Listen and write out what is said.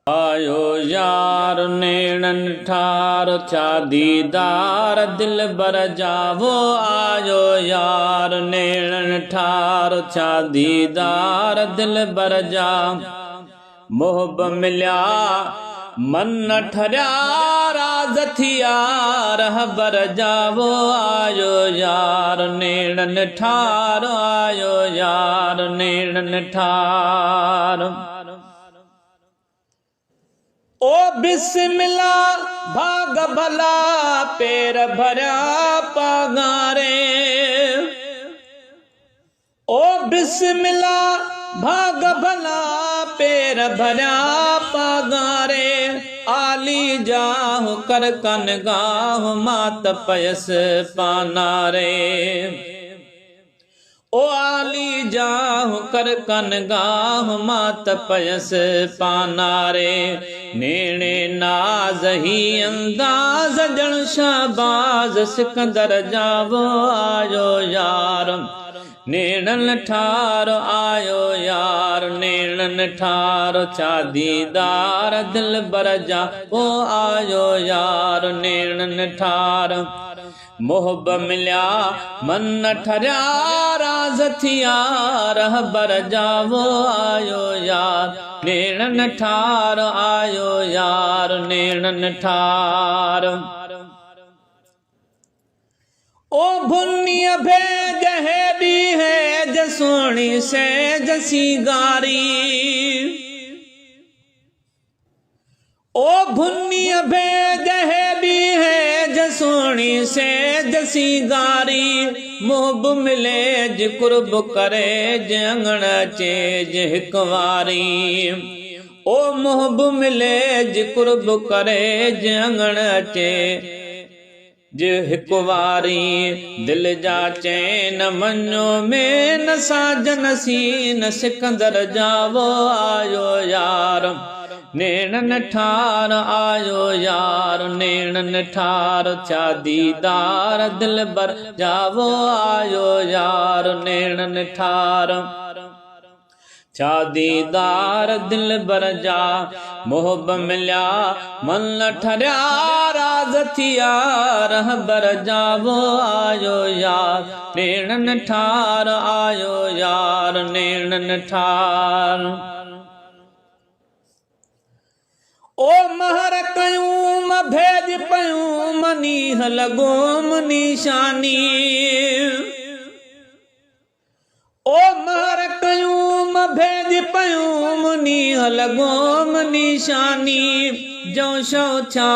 आयो यार नेणन ठार छा दीदार दिल बर जावो। आयो यार नेणन ठार छा दीदार दिल बर जा। मोहब मिलिया मन ठरिया राज थिया रह बर जावो। आयो यार नेणन ठार आयो यार नेणन ठार। ओ बिस्मिल्ला भाग भला पेर भरिया पगारे। ओ बिस्मिल्ला भाग भला पेर भरिया पगारे। आली जाहु कर कन गाहु मात पयस पानारे। ओ आली जाहु कर कन गाहु मात पयस पानारे। नेणे नाज ही अंदाज जण शाबाज सिकंदर जावो। आयो यार नेणन ठार आयो यार नेणन ठार छा दीदार दिल बर जा। ओ आयो यार नेणन ठार। मोहब मिलिया मन ठरिया राज थिया रह बर जावो। आयो यार नेणन ठार आयो यार नेणन ठार। ओ भुनिय भेज हेडी है जसोणी से जसी गारी। ओ भुनिय भेज हेडी है जसोणी से जसी गारी। मोहब मिले ज कुर्ब करे ज अंगण अचे ज हिक वारी। ओ मोहब मिले ज कुर्ब करे ज अंगण अचे ज हिक वारी। दिल जा चैन मञो में न साजन सीन सिकंदर जावो। आयो यार नेणन ठार आयो यार नेणन ठार छा दीदार दिल बर जावो। आयो यार नेणन ठार छा दीदार दिल बर जा। मोहब मिलिया मन ठरिया राज थिया रह बर जावो। आयो यार नेणन ठार आयो यार नेणन ठार। ओ महर कयूं भेज पयूं मनीह लगोम निशानी। ओ महर कयूं भेज पयूं मनीह लगोम निशानी। जो शौ छा